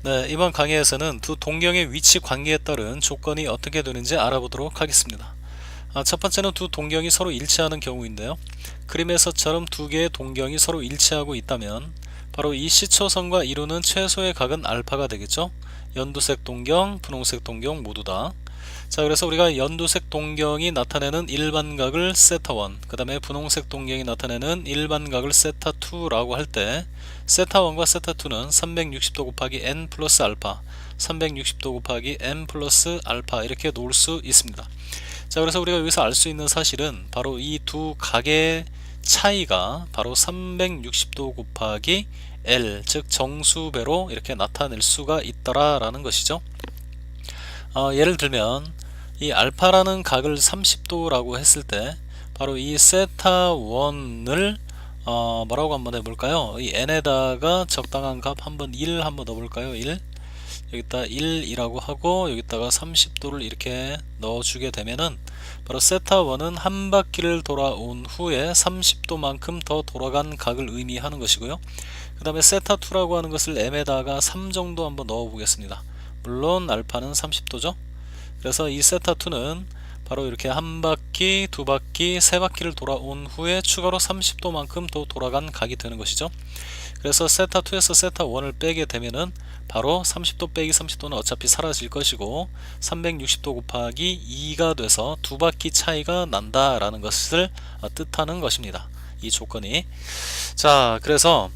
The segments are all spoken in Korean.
네, 이번 강의에서는 두 동경의 위치 관계에 따른 조건이 어떻게 되는지 알아보도록 하겠습니다. 첫 번째는 두 동경이 서로 일치하는 경우인데요. 그림에서처럼 두 개의 동경이 서로 일치하고 있다면 바로 이 시초선과 이루는 최소의 각은 알파가 되겠죠. 연두색 동경, 분홍색 동경 모두 다. 자, 그래서 우리가 연두색 동경이 나타내는 일반각을 세타1, 그 다음에 분홍색 동경이 나타내는 일반각을 세타2라고 할 때 세타1과 세타2는 360도 곱하기 n 플러스 알파, 360도 곱하기 n 플러스 알파 이렇게 놓을 수 있습니다. 자, 그래서 우리가 여기서 알 수 있는 사실은 바로 이 두 각의 차이가 바로 360도 곱하기 L, 즉 정수배로 이렇게 나타낼 수가 있다라는 것이죠. 예를 들면 이 알파라는 각을 30도라고 했을 때 바로 이 세타 1을 뭐라고 한번 해볼까요? 이 n에다가 적당한 값 한번 1 한번 넣어볼까요? 1 여기다 1이라고 하고 여기다가 30도를 이렇게 넣어주게 되면은 바로 세타 1은 한 바퀴를 돌아온 후에 30도만큼 더 돌아간 각을 의미하는 것이고요. 그 다음에 세타 2라고 하는 것을 m에다가 3 정도 한번 넣어 보겠습니다. 물론 알파는 30도죠. 그래서 이 세타2는 바로 이렇게 한 바퀴, 두 바퀴, 세 바퀴를 돌아온 후에 추가로 30도만큼 더 돌아간 각이 되는 것이죠. 그래서 세타2에서 세타1을 빼게 되면은 바로 30도 빼기 30도는 어차피 사라질 것이고 360도 곱하기 2가 돼서 두 바퀴 차이가 난다라는 것을 뜻하는 것입니다. 이 조건이. 자, 그래서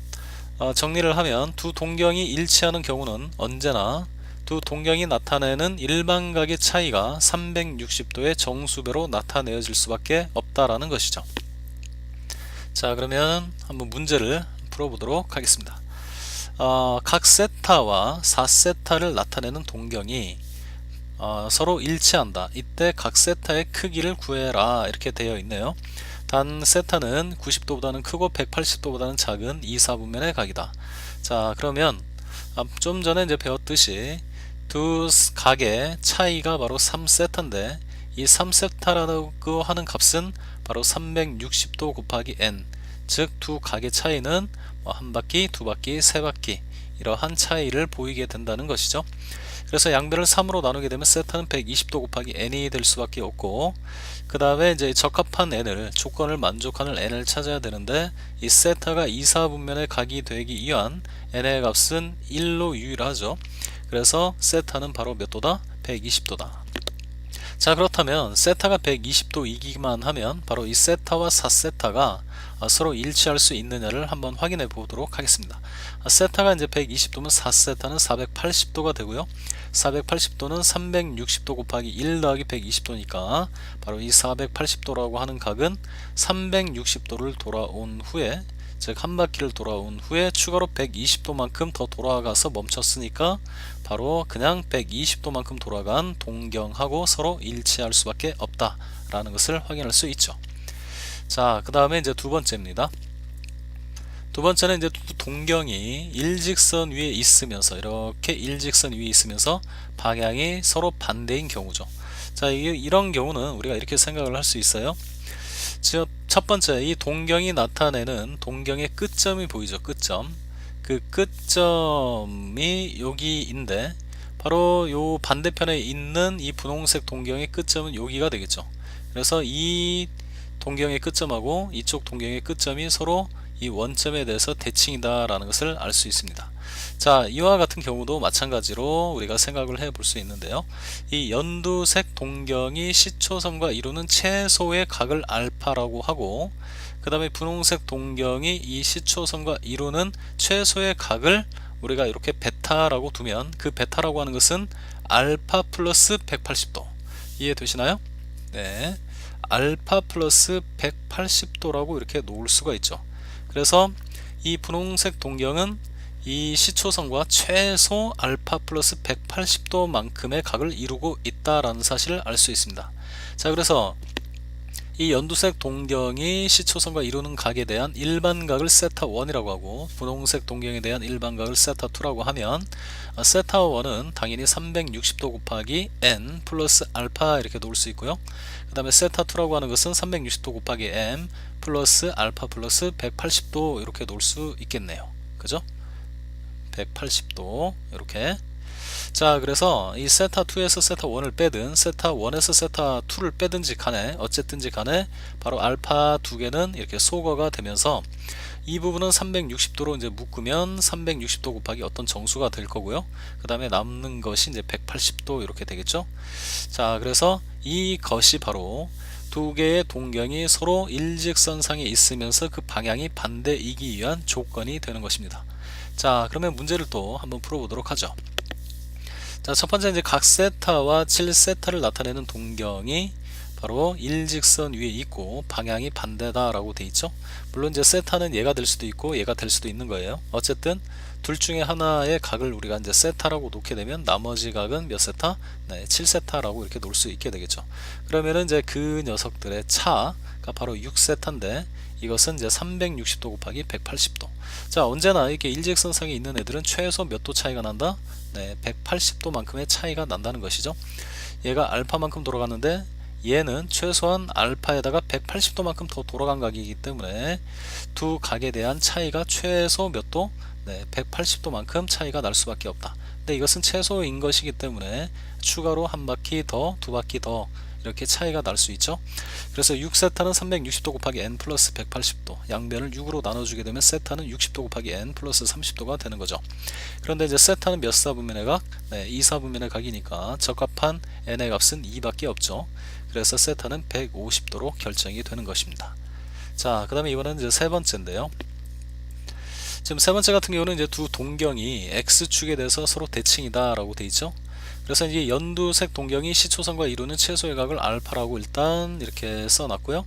정리를 하면 두 동경이 일치하는 경우는 언제나 두 동경이 나타내는 일반각의 차이가 360도의 정수배로 나타내어질 수밖에 없다라는 것이죠. 자, 그러면 한번 문제를 풀어보도록 하겠습니다. 각 세타와 4세타를 나타내는 동경이 서로 일치한다. 이때 각 세타의 크기를 구해라 이렇게 되어 있네요. 단 세타는 90도보다는 크고 180도보다는 작은 2, 4분면의 각이다. 자, 그러면 좀 전에 이제 배웠듯이 두 각의 차이가 바로 3세타인데 이 3세타라고 하는 값은 바로 360도 곱하기 n, 즉 두 각의 차이는 한 바퀴, 두 바퀴, 세 바퀴 이러한 차이를 보이게 된다는 것이죠. 그래서 양변을 3으로 나누게 되면 세타는 120도 곱하기 n이 될 수밖에 없고, 그 다음에 이제 적합한 n을, 조건을 만족하는 n을 찾아야 되는데 이 세타가 2, 4분면의 각이 되기 위한 n의 값은 1로 유일하죠. 그래서 세타는 바로 몇 도다? 120도다. 자, 그렇다면 세타가 120도이기만 하면 바로 이 세타와 4세타가 서로 일치할 수 있느냐를 한번 확인해 보도록 하겠습니다. 세타가 이제 120도면 4세타는 480도가 되고요. 480도는 360도 곱하기 1 더하기 120도니까 바로 이 480도라고 하는 각은 360도를 돌아온 후에, 즉 한 바퀴를 돌아온 후에 추가로 120도만큼 더 돌아가서 멈췄으니까 바로 그냥 120도만큼 돌아간 동경하고 서로 일치할 수밖에 없다라는 것을 확인할 수 있죠. 자, 그 다음에 이제 두 번째입니다. 두 번째는 이제 두 동경이 일직선 위에 있으면서, 이렇게 일직선 위에 있으면서 방향이 서로 반대인 경우죠. 자, 이런 경우는 우리가 이렇게 생각을 할 수 있어요. 첫 번째, 이 동경이 나타내는 동경의 끝점이 보이죠. 끝점. 그 끝점이 여기인데 바로 요 반대편에 있는 이 분홍색 동경의 끝점은 여기가 되겠죠. 그래서 이 동경의 끝점하고 이쪽 동경의 끝점이 서로 이 원점에 대해서 대칭이다 라는 것을 알 수 있습니다. 자, 이와 같은 경우도 마찬가지로 우리가 생각을 해 볼 수 있는데요. 이 연두색 동경이 시초선과 이루는 최소의 각을 알파라고 하고, 그 다음에 분홍색 동경이 이 시초선과 이루는 최소의 각을 우리가 이렇게 베타라고 두면 그 베타라고 하는 것은 알파 플러스 180도 이해되시나요? 네, 알파 플러스 180도라고 이렇게 놓을 수가 있죠. 그래서 이 분홍색 동경은 이 시초선과 최소 알파 플러스 180도만큼의 각을 이루고 있다라는 사실을 알 수 있습니다. 자, 그래서 이 연두색 동경이 시초선과 이루는 각에 대한 일반각을 세타1이라고 하고 분홍색 동경에 대한 일반각을 세타2라고 하면 세타1은 당연히 360도 곱하기 n 플러스 알파 이렇게 놓을 수 있고요. 그 다음에 세타2라고 하는 것은 360도 곱하기 m 플러스 알파 플러스 180도 이렇게 놓을 수 있겠네요. 그죠? 180도 이렇게. 자, 그래서 이 세타2에서 세타1을 빼든 세타1에서 세타2를 빼든지 간에 어쨌든지 간에 바로 알파 두 개는 이렇게 소거가 되면서 이 부분은 360도로 이제 묶으면 360도 곱하기 어떤 정수가 될 거고요. 그 다음에 남는 것이 이제 180도 이렇게 되겠죠. 자, 그래서 이것이 바로 두 개의 동경이 서로 일직선상에 있으면서 그 방향이 반대이기 위한 조건이 되는 것입니다. 자, 그러면 문제를 또 한번 풀어보도록 하죠. 자, 첫 번째 이제 각 세타와 7세타를 나타내는 동경이 바로 일직선 위에 있고 방향이 반대다라고 돼 있죠. 물론 이제 세타는 얘가 될 수도 있고 얘가 될 수도 있는 거예요. 어쨌든 둘 중에 하나의 각을 우리가 이제 세타라고 놓게 되면 나머지 각은 몇 세타? 네, 7세타라고 이렇게 놓을 수 있게 되겠죠. 그러면은 이제 그 녀석들의 차가 바로 6세타인데 이것은 이제 360도 곱하기 180도. 자, 언제나 이렇게 일직선상에 있는 애들은 최소 몇 도 차이가 난다? 네, 180도만큼의 차이가 난다는 것이죠. 얘가 알파만큼 돌아갔는데 얘는 최소한 알파에다가 180도만큼 더 돌아간 각이기 때문에 두 각에 대한 차이가 최소 몇 도? 네, 180도만큼 차이가 날 수밖에 없다. 근데 이것은 최소인 것이기 때문에 추가로 한 바퀴 더, 두 바퀴 더 이렇게 차이가 날 수 있죠. 그래서 6세타는 360도 곱하기 n 플러스 180도, 양변을 6으로 나눠주게 되면 세타는 60도 곱하기 n 플러스 30도가 되는 거죠. 그런데 이제 세타는 몇 사분면의 각? 네, 2사분면의 각이니까 적합한 n의 값은 2밖에 없죠. 그래서 세타는 150도로 결정이 되는 것입니다. 자, 그 다음에 이번에는 이제 세 번째인데요. 지금 세 번째 같은 경우는 이제 두 동경이 x축에 대해서 서로 대칭이다 라고 되어 있죠. 그래서 이제 연두색 동경이 시초선과 이루는 최소의 각을 알파라고 일단 이렇게 써놨고요.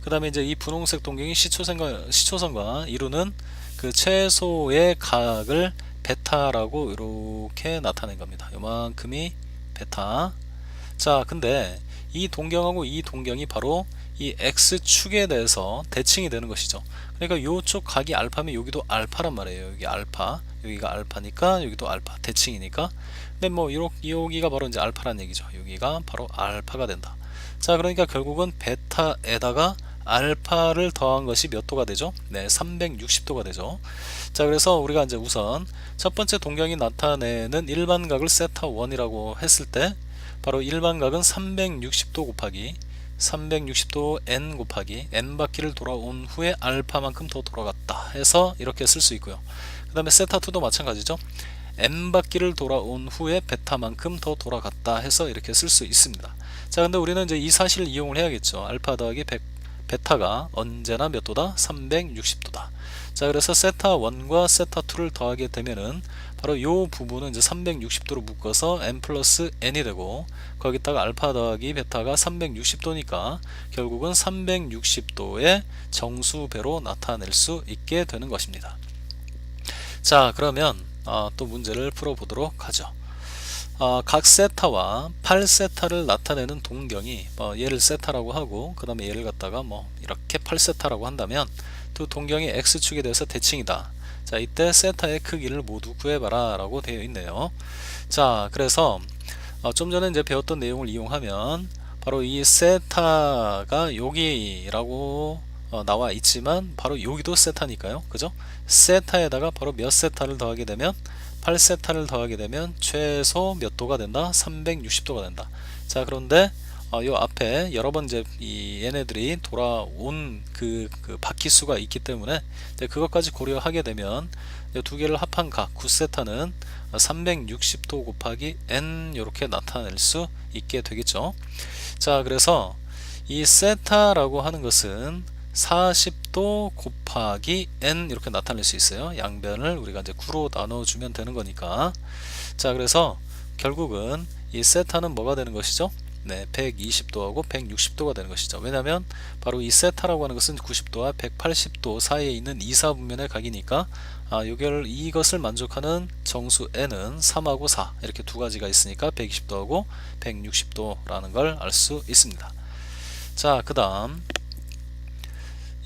그 다음에 이제 이 분홍색 동경이 시초선과 이루는 그 최소의 각을 베타라고 이렇게 나타낸 겁니다. 요만큼이 베타. 자, 근데 이 동경하고 이 동경이 바로 이 x축에 대해서 대칭이 되는 것이죠. 그러니까 요쪽 각이 알파면 여기도 알파란 말이에요. 여기 알파, 여기가 알파니까 여기도 알파, 대칭이니까. 근데 뭐 여기가 바로 이제 알파란 얘기죠. 여기가 바로 알파가 된다. 자, 그러니까 결국은 베타에다가 알파를 더한 것이 몇 도가 되죠? 네, 360도가 되죠. 자, 그래서 우리가 이제 우선 첫 번째 동경이 나타내는 일반각을 세타1이라고 했을 때 바로 일반각은 360도 곱하기 360도 n 곱하기 n 바퀴를 돌아온 후에 알파만큼 더 돌아갔다 해서 이렇게 쓸 수 있고요. 그 다음에 세타2도 마찬가지죠. n 바퀴를 돌아온 후에 베타만큼 더 돌아갔다 해서 이렇게 쓸 수 있습니다. 자, 근데 우리는 이제 이 사실을 이용을 해야겠죠. 알파 더하기 베타가 언제나 몇 도다? 360도다. 자, 그래서 세타1과 세타2를 더하게 되면은 바로 이 부분은 이제 360도로 묶어서 n 플러스 n이 되고 거기다가 알파 더하기 베타가 360도니까 결국은 360도의 정수배로 나타낼 수 있게 되는 것입니다. 자, 그러면 또 문제를 풀어보도록 하죠. 각 세타와 8세타를 나타내는 동경이 얘를 세타라고 하고 그 다음에 얘를 갖다가 뭐 이렇게 8세타라고 한다면 두 동경의 x축에 대해서 대칭이다. 자, 이때 세타의 크기를 모두 구해봐라 라고 되어 있네요. 자, 그래서 좀 전에 이제 배웠던 내용을 이용하면 바로 이 세타가 여기라고 나와 있지만 바로 여기도 세타니까요. 그죠? 세타에다가 바로 몇 세타를 더하게 되면 8세타를 더하게 되면 최소 몇 도가 된다? 360도가 된다. 자, 그런데 요 앞에 여러 번 이제 얘네들이 돌아온 그 바퀴수가 있기 때문에 그것까지 고려하게 되면 두 개를 합한 각 9세타는 360도 곱하기 n 이렇게 나타낼 수 있게 되겠죠. 자, 그래서 이 세타라고 하는 것은 40도 곱하기 n 이렇게 나타낼 수 있어요. 양변을 우리가 이제 9로 나눠주면 되는 거니까. 자, 그래서 결국은 이 세타는 뭐가 되는 것이죠? 네, 120도하고 160도가 되는 것이죠. 왜냐하면 바로 이 세타라고 하는 것은 90도와 180도 사이에 있는 2사분면의 각이니까 이것을 만족하는 정수 n은 3하고 4 이렇게 두 가지가 있으니까 120도하고 160도라는 걸 알 수 있습니다. 자, 그 다음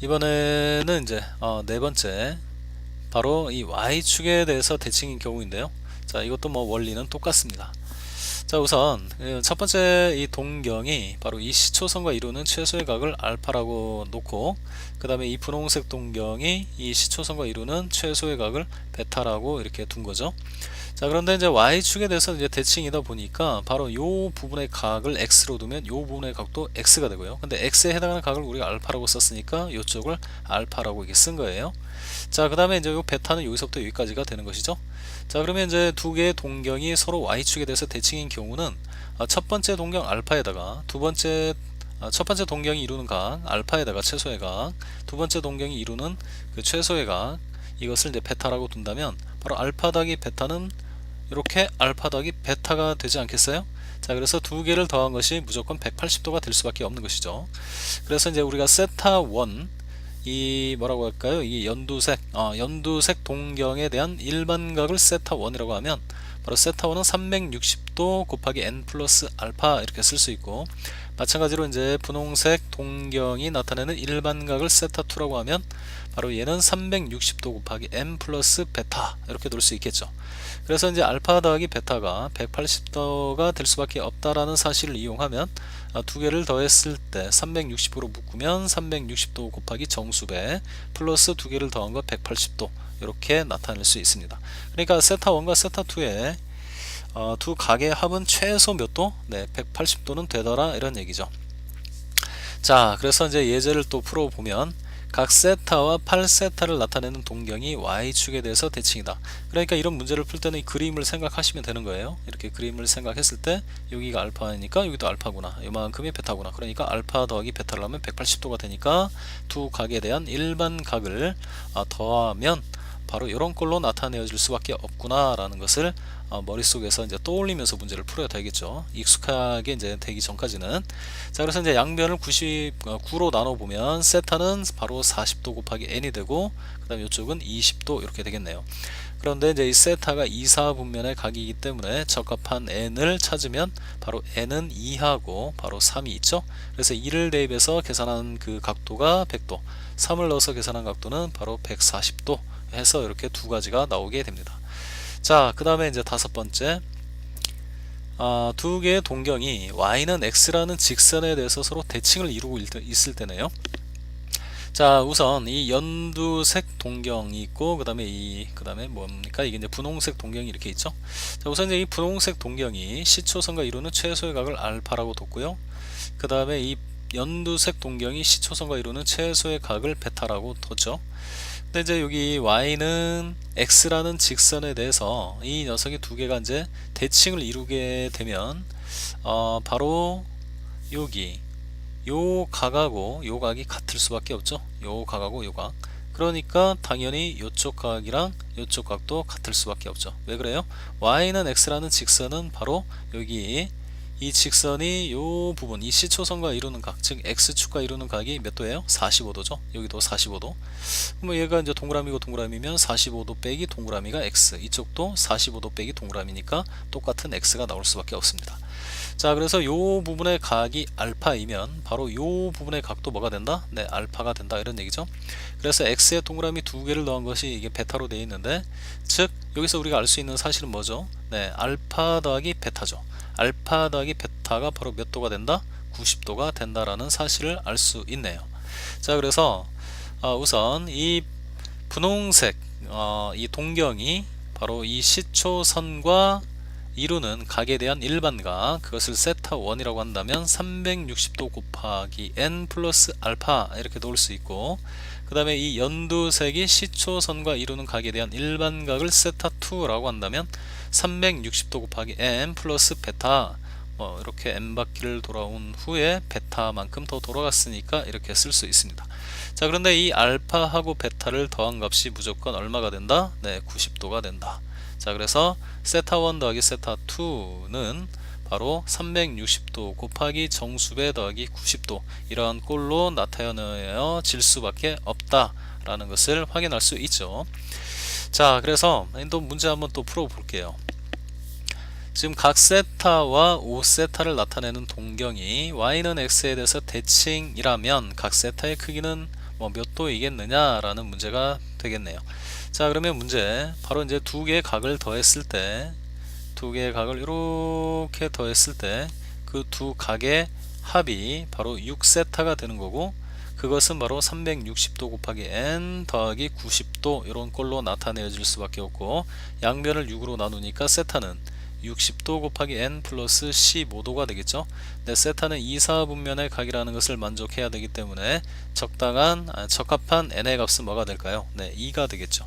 이번에는 이제 네 번째 바로 이 y축에 대해서 대칭인 경우인데요. 자, 이것도 뭐 원리는 똑같습니다. 자, 우선 첫 번째 이 동경이 바로 이 시초선과 이루는 최소의 각을 알파라고 놓고, 그 다음에 이 분홍색 동경이 이 시초선과 이루는 최소의 각을 베타라고 이렇게 둔 거죠. 자, 그런데 이제 y축에 대해서 이제 대칭이다 보니까 바로 요 부분의 각을 x로 두면 요 부분의 각도 x가 되고요. 근데 x에 해당하는 각을 우리가 알파라고 썼으니까 요쪽을 알파라고 이렇게 쓴 거예요. 자, 그 다음에 이제 요 베타는 여기서부터 여기까지가 되는 것이죠. 자, 그러면 이제 두 개의 동경이 서로 y축에 대해서 대칭인 경우는 첫 번째 동경 알파에다가 첫 번째 동경이 이루는 각 알파에다가 최소의 각, 두 번째 동경이 이루는 그 최소의 각, 이것을 이제 베타라고 둔다면 바로 알파 더하기 베타는 이렇게 알파 더하기 베타가 되지 않겠어요? 자, 그래서 두 개를 더한 것이 무조건 180도가 될 수밖에 없는 것이죠. 그래서 이제 우리가 세타 1, 이 뭐라고 할까요? 이 연두색 동경에 대한 일반각을 세타 1이라고 하면 바로 세타 1은 360도 곱하기 n 플러스 알파 이렇게 쓸 수 있고, 마찬가지로 이제 분홍색 동경이 나타내는 일반각을 세타 2라고 하면 바로 얘는 360도 곱하기 n 플러스 베타 이렇게 놓을 수 있겠죠. 그래서 이제 알파 더하기 베타가 180도가 될 수밖에 없다라는 사실을 이용하면 두 개를 더했을 때 360으로 묶으면 360도 곱하기 정수배 플러스 두 개를 더한 거 180도 이렇게 나타낼 수 있습니다. 그러니까 세타 1과 세타 2의 두 각의 합은 최소 몇 도? 네, 180도는 되더라 이런 얘기죠. 자, 그래서 이제 예제를 또 풀어보면 각 세타와 8세타를 나타내는 동경이 y축에 대해서 대칭이다. 그러니까 이런 문제를 풀 때는 이 그림을 생각하시면 되는 거예요. 이렇게 그림을 생각했을 때 여기가 알파니까 여기도 알파구나, 이만큼이 베타구나. 그러니까 알파 더하기 베타를 하면 180도가 되니까 두 각에 대한 일반 각을 더하면 바로 이런 걸로 나타내어질 수밖에 없구나 라는 것을 머릿속에서 이제 떠올리면서 문제를 풀어야 되겠죠. 익숙하게 이제 되기 전까지는. 자, 그래서 이제 양변을 99로 나눠보면 세타는 바로 40도 곱하기 n이 되고, 그 다음에 이쪽은 20도 이렇게 되겠네요. 그런데 이제 이 세타가 2사분면의 각이기 때문에 적합한 n을 찾으면 바로 n은 2하고 바로 3이 있죠. 그래서 2를 대입해서 계산한 그 각도가 100도, 3을 넣어서 계산한 각도는 바로 140도 해서 이렇게 두 가지가 나오게 됩니다. 자, 그 다음에 이제 다섯 번째, 두 개의 동경이 y는 x라는 직선에 대해서 서로 대칭을 이루고 있을 때네요. 자, 우선 이 연두색 동경이 있고, 그 다음에 뭡니까? 이게 이제 분홍색 동경이 이렇게 있죠. 자, 우선 이제 이 분홍색 동경이 시초선과 이루는 최소의 각을 알파라고 뒀고요. 그 다음에 이 연두색 동경이 시초선과 이루는 최소의 각을 베타라고 뒀죠. 근데 이제 여기 y는 x라는 직선에 대해서 이 녀석이 두 개가 이제 대칭을 이루게 되면 바로 여기 요 각하고 요 각이 같을 수밖에 없죠. 요 각하고 요 각. 그러니까 당연히 요쪽 각이랑 요쪽 각도 같을 수밖에 없죠. 왜 그래요? y는 x라는 직선은 바로 여기 이 직선이 요 부분, 이 시초선과 이루는 각, 즉 x축과 이루는 각이 몇 도예요? 45도죠. 여기도 45도. 그럼 얘가 이제 동그라미고 동그라미면 45도 빼기 동그라미가 x, 이쪽도 45도 빼기 동그라미니까 똑같은 x가 나올 수밖에 없습니다. 자, 그래서 요 부분의 각이 알파이면 바로 요 부분의 각도 뭐가 된다? 네, 알파가 된다 이런 얘기죠. 그래서 x에 동그라미 두 개를 넣은 것이 이게 베타로 되어 있는데, 즉 여기서 우리가 알 수 있는 사실은 뭐죠? 네, 알파 더하기 베타죠. 알파 더하기 베타가 바로 몇 도가 된다? 90도가 된다라는 사실을 알 수 있네요. 자, 그래서 우선 이 분홍색 이 동경이 바로 이 시초선과 이루는 각에 대한 일반각, 그것을 세타 1이라고 한다면 360도 곱하기 n 플러스 알파 이렇게 놓을 수 있고, 그 다음에 이 연두색이 시초선과 이루는 각에 대한 일반각을 세타 2라고 한다면 360도 곱하기 n 플러스 베타, 이렇게 n 바퀴를 돌아온 후에 베타만큼 더 돌아갔으니까 이렇게 쓸 수 있습니다. 자, 그런데 이 알파하고 베타를 더한 값이 무조건 얼마가 된다? 네, 90도가 된다. 자, 그래서 세타 1 더하기 세타 2는 바로 360도 곱하기 정수배 더하기 90도, 이러한 꼴로 나타내어질 수밖에 없다라는 것을 확인할 수 있죠. 자, 그래서 또 문제 한번 또 풀어볼게요. 지금 각 세타와 5세타를 나타내는 동경이 y는 x에 대해서 대칭이라면 각 세타의 크기는 몇 도이겠느냐 라는 문제가 되겠네요. 자, 그러면 문제, 바로 이제 두 개의 각을 더했을 때 두 개의 각을 이렇게 더했을 때 그 두 각의 합이 바로 6세타가 되는 거고, 그것은 바로 360도 곱하기 n 더하기 90도 이런 꼴로 나타내질 수밖에 없고, 양변을 6으로 나누니까 세타는 60도 곱하기 n 플러스 15도가 되겠죠. 네, 세타는 이사분면의 각이라는 것을 만족해야 되기 때문에 적합한 n의 값은 뭐가 될까요? 네, 2가 되겠죠.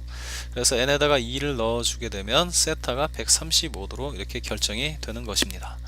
그래서 n에다가 2를 넣어주게 되면 세타가 135도로 이렇게 결정이 되는 것입니다.